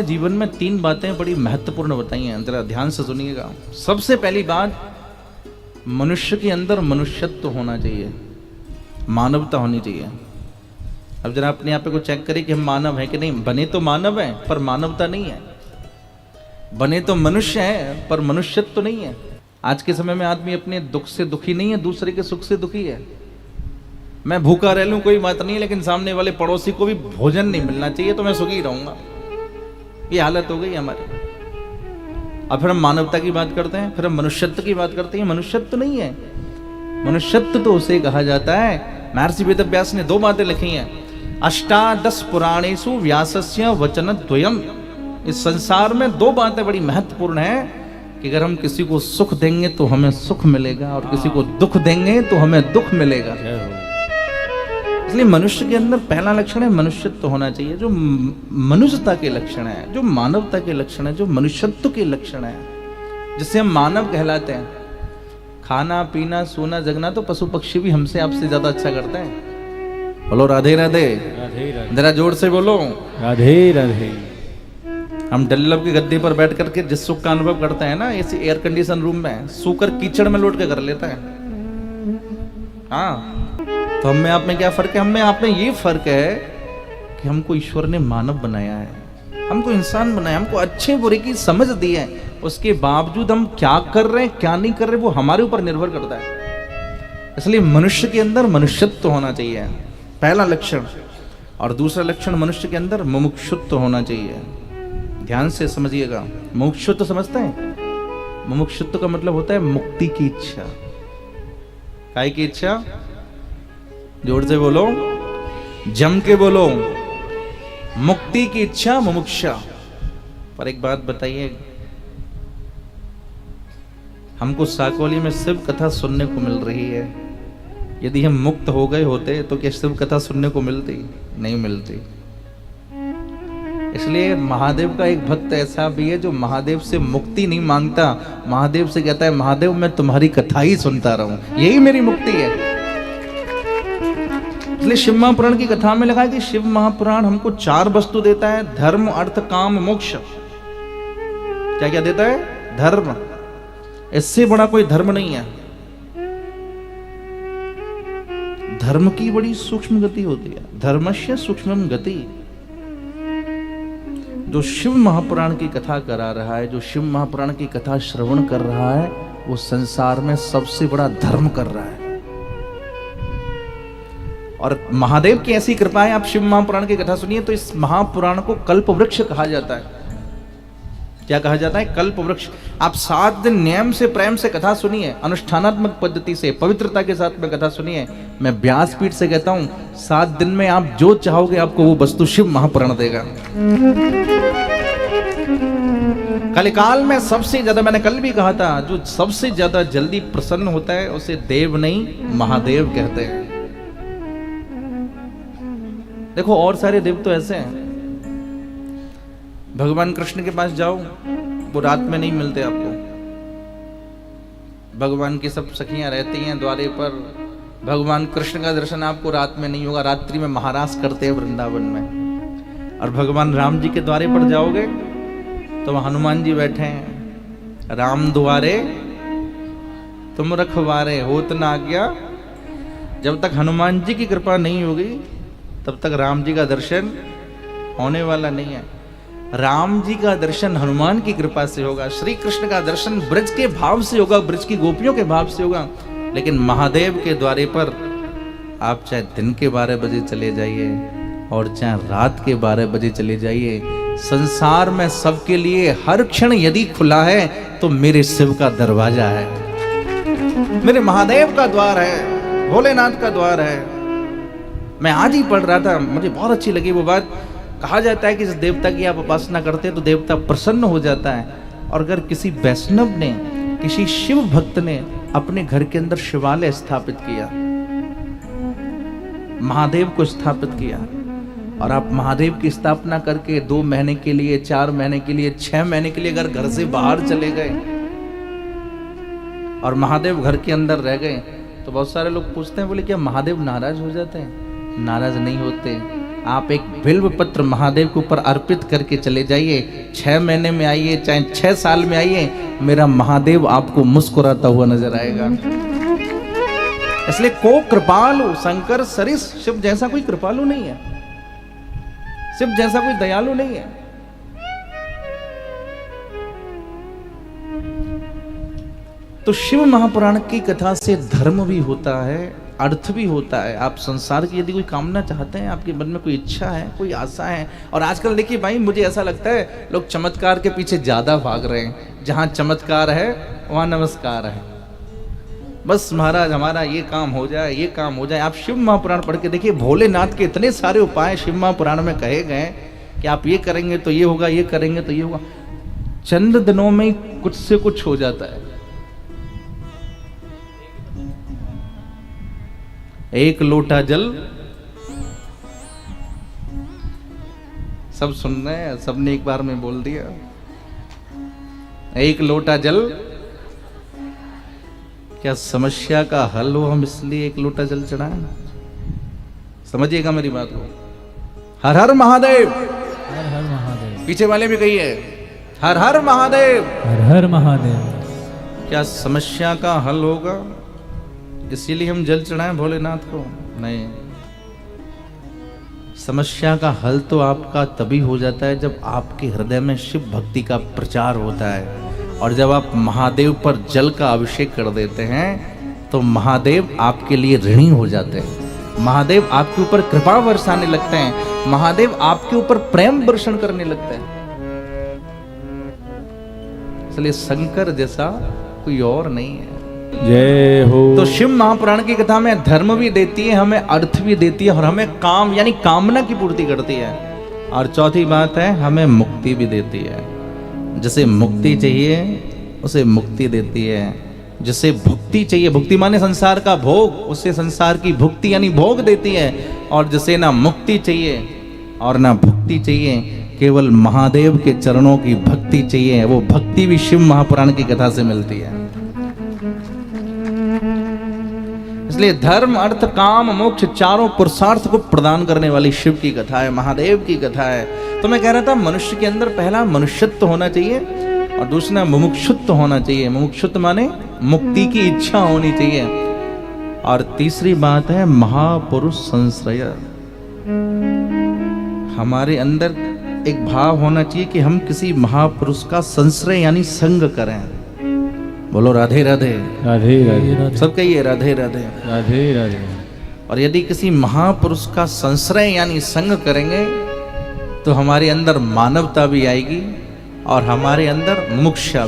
जीवन में 3 बातें बड़ी महत्वपूर्ण बताई हैं, जरा ध्यान से सुनिएगा। सबसे पहली बात, मनुष्य के अंदर मनुष्यत्व होना चाहिए, मानवता होनी चाहिए। अब जरा अपने आप को चेक करिए कि हम मानव हैं कि नहीं। बने तो मानव हैं पर मानवता नहीं है, बने तो मनुष्य हैं पर मनुष्यत्व तो नहीं है। आज के समय में आदमी अपने दुख से दुखी नहीं है, दूसरे के सुख से दुखी है। मैं भूखा रह लूं कोई बात नहीं, लेकिन सामने वाले पड़ोसी को भी भोजन नहीं मिलना चाहिए तो मैं सुखी रहूंगा। ये हालत हो गई हमारी। अब फिर हम मानवता की बात करते हैं, फिर हम मनुष्यत्व की बात करते हैं। मनुष्यत्व नहीं है, मनुष्यत्व तो उसे कहा जाता है। महर्षि वेदव्यास ने 2 बातें लिखी हैं। अष्टादश पुराणेषु व्यासस्य वचनद्वयम्। इस संसार में 2 बातें बड़ी महत्वपूर्ण हैं कि अगर हम किसी को सुख देंगे तो हमें सुख मिलेगा और किसी को दुख देंगे तो हमें दुख मिलेगा। इसलिए मनुष्य के अंदर पहला लक्षण है मनुष्यत्व होना चाहिए, जो मनुष्यता के लक्षण है, जो मानवता के लक्षण है, जो मनुष्यत्व के लक्षण है, जिससे हम मानव कहलाते हैं। खाना पीना सोना जगना तो पशु पक्षी भी हमसे आपसे ज्यादा अच्छा करते हैं। बोलो राधे राधे, जरा जोर से बोलो राधे राधे। हम डल्लब के गद्दे पर बैठ करके जिस सुख का अनुभव करते हैं ना, ऐसे एयर कंडीशन रूम में सूकर कीचड़ में लौट के कर लेता है। हाँ, तो हम में आप में क्या फर्क है? हम में आप में ये फर्क है कि हमको ईश्वर ने मानव बनाया है, हमको इंसान बनाया, हमको अच्छे बुरे की समझ दी है। उसके बावजूद हम क्या कर रहे हैं क्या नहीं कर रहे वो हमारे ऊपर निर्भर करता है। इसलिए मनुष्य के अंदर मनुष्यत्व होना चाहिए, पहला लक्षण। और दूसरा लक्षण, मनुष्य के अंदर मुमुक्षुत्व होना चाहिए। ध्यान से समझिएगा। मुमुक्षुत्व समझते हैं? मुमुक्षुत्व का मतलब होता है मुक्ति की इच्छा। काय की इच्छा? जोर से बोलो, जम के बोलो। मुक्ति की इच्छा, मुमुक्षा। पर एक बात बताइए, हमको साकोली में शिव कथा सुनने को मिल रही है। यदि हम मुक्त हो गए होते तो क्या शिव कथा सुनने को मिलती? नहीं मिलती। इसलिए महादेव का एक भक्त ऐसा भी है जो महादेव से मुक्ति नहीं मांगता, महादेव से कहता है महादेव मैं तुम्हारी कथा ही सुनता रहूं, यही मेरी मुक्ति है। इसलिए शिव महापुराण की कथा में लिखा है कि शिव महापुराण हमको 4 वस्तु देता है, धर्म अर्थ काम मोक्ष। क्या क्या देता है? धर्म। इससे बड़ा कोई धर्म नहीं है। धर्म की बड़ी सूक्ष्म गति होती है, धर्मस्य सूक्ष्म गति। जो शिव महापुराण की कथा करा रहा है, जो शिव महापुराण की कथा श्रवण कर रहा है, वो संसार में सबसे बड़ा धर्म कर रहा है। और महादेव की ऐसी कृपा है, आप शिव महापुराण की कथा सुनिए तो इस महापुराण को कल्प वृक्ष कहा जाता है। क्या कहा जाता है? कल्प वृक्ष। आप 7 दिन नियम से प्रेम से कथा सुनिए, अनुष्ठानात्मक पद्धति से पवित्रता के साथ में कथा सुनिए। मैं व्यासपीठ से कहता हूं 7 दिन में आप जो चाहोगे आपको वो वस्तु शिव महापुराण देगा। कलिकाल में सबसे ज्यादा, मैंने कल भी कहा था, जो सबसे ज्यादा जल्दी प्रसन्न होता है उसे देव नहीं महादेव कहते हैं। देखो और सारे देव तो ऐसे हैं, भगवान कृष्ण के पास जाओ वो रात में नहीं मिलते आपको। भगवान की सब सखियां रहती हैं द्वारे पर, भगवान कृष्ण का दर्शन आपको रात में नहीं होगा, रात्रि में महारास करते हैं वृंदावन में। और भगवान राम जी के द्वारे पर जाओगे तो वहां हनुमान जी बैठे हैं, राम द्वारे तुम रखवारे होत ना आज्ञा। जब तक हनुमान जी की कृपा नहीं होगी तब तक राम जी का दर्शन होने वाला नहीं है। राम जी का दर्शन हनुमान की कृपा से होगा, श्री कृष्ण का दर्शन ब्रज के भाव से होगा, ब्रज की गोपियों के भाव से होगा। लेकिन महादेव के द्वारे पर आप चाहे दिन के 12 बजे चले जाइए और चाहे रात के 12 बजे चले जाइए, संसार में सबके लिए हर क्षण यदि खुला है तो मेरे शिव का दरवाजा है, मेरे महादेव का द्वार है, भोलेनाथ का द्वार है। मैं आज ही पढ़ रहा था, मुझे बहुत अच्छी लगी वो बात। कहा जाता है कि जिस देवता की आप उपासना करते हैं तो देवता प्रसन्न हो जाता है। और अगर किसी वैष्णव ने, किसी शिव भक्त ने अपने घर के अंदर शिवालय स्थापित किया, महादेव को स्थापित किया, और आप महादेव की स्थापना करके 2 महीने के लिए, 4 महीने के लिए, 6 महीने के लिए अगर घर से बाहर चले गए और महादेव घर के अंदर रह गए, तो बहुत सारे लोग पूछते हैं, बोले क्या महादेव नाराज हो जाते हैं? नाराज नहीं होते। आप एक बिल्व पत्र महादेव के ऊपर अर्पित करके चले जाइए, 6 महीने में आइए चाहे 6 साल में आइए, मेरा महादेव आपको मुस्कुराता हुआ नजर आएगा। इसलिए को कृपालु शंकर सरिस, शिव जैसा कोई कृपालु नहीं है, शिव जैसा कोई दयालु नहीं है। तो शिव महापुराण की कथा से धर्म भी होता है, अर्थ भी होता है। आप संसार की यदि कोई कामना चाहते हैं, आपके मन में कोई इच्छा है, कोई आशा है, और आजकल देखिए भाई, मुझे ऐसा लगता है लोग चमत्कार के पीछे ज्यादा भाग रहे हैं। जहां चमत्कार है वहां नमस्कार है। बस महाराज हमारा ये काम हो जाए, ये काम हो जाए। आप शिव महापुराण पढ़ के देखिए, भोलेनाथ के इतने सारे उपाय शिव महापुराण में कहे गए कि आप ये करेंगे तो ये होगा, ये करेंगे तो ये होगा। चंद दिनों में कुछ से कुछ हो जाता है। एक लोटा जल, सब सुन रहे हैं, सबने एक बार में बोल दिया। एक लोटा जल, क्या समस्या का हल हो हम इसलिए एक लोटा जल चढ़ाएं? समझिएगा मेरी बात को। हर हर महादेव, हर हर महादेव। पीछे वाले भी कहिए हर हर महादेव, हर हर महादेव। क्या समस्या का हल होगा इसीलिए हम जल चढ़ाएं भोलेनाथ को? नहीं, समस्या का हल तो आपका तभी हो जाता है जब आपके हृदय में शिव भक्ति का प्रचार होता है। और जब आप महादेव पर जल का अभिषेक कर देते हैं तो महादेव आपके लिए ऋणी हो जाते हैं। महादेव आपके ऊपर कृपा बरसाने लगते हैं। महादेव आपके ऊपर प्रेम वर्षण करने लगते हैं। इसलिए शंकर जैसा कोई और नहीं है। जय हो। तो शिव महापुराण की कथा में धर्म भी देती है, हमें अर्थ भी देती है, और हमें काम यानी कामना की पूर्ति करती है। और चौथी बात है, हमें मुक्ति भी देती है। जिसे मुक्ति चाहिए उसे मुक्ति देती है। जिसे भुक्ति चाहिए, भुक्ति माने संसार का भोग, उसे संसार की भुक्ति यानी भोग देती है। और जिसे ना मुक्ति चाहिए और ना भुक्ति चाहिए, केवल महादेव के चरणों की भक्ति चाहिए, वो भक्ति भी शिव महापुराण की कथा से मिलती है। इसलिए धर्म अर्थ काम मोक्ष चारों पुरुषार्थ को प्रदान करने वाली शिव की कथा है, महादेव की कथा है। तो मैं कह रहा था, मनुष्य के अंदर पहला मनुष्यत्व होना चाहिए और दूसरा मुमुक्षुत्व होना चाहिए। मुमुक्षुत्व माने मुक्ति की इच्छा होनी चाहिए। और तीसरी बात है महापुरुष संश्रय। हमारे अंदर एक भाव होना चाहिए कि हम किसी महापुरुष का संश्रय यानी संग करें। बोलो राधे राधे। राधे राधे। सब कहिए राधे राधे। राधे राधे। और यदि किसी महापुरुष का संश्रय यानी संग करेंगे तो हमारे अंदर मानवता भी आएगी और हमारे अंदर मुमुक्षा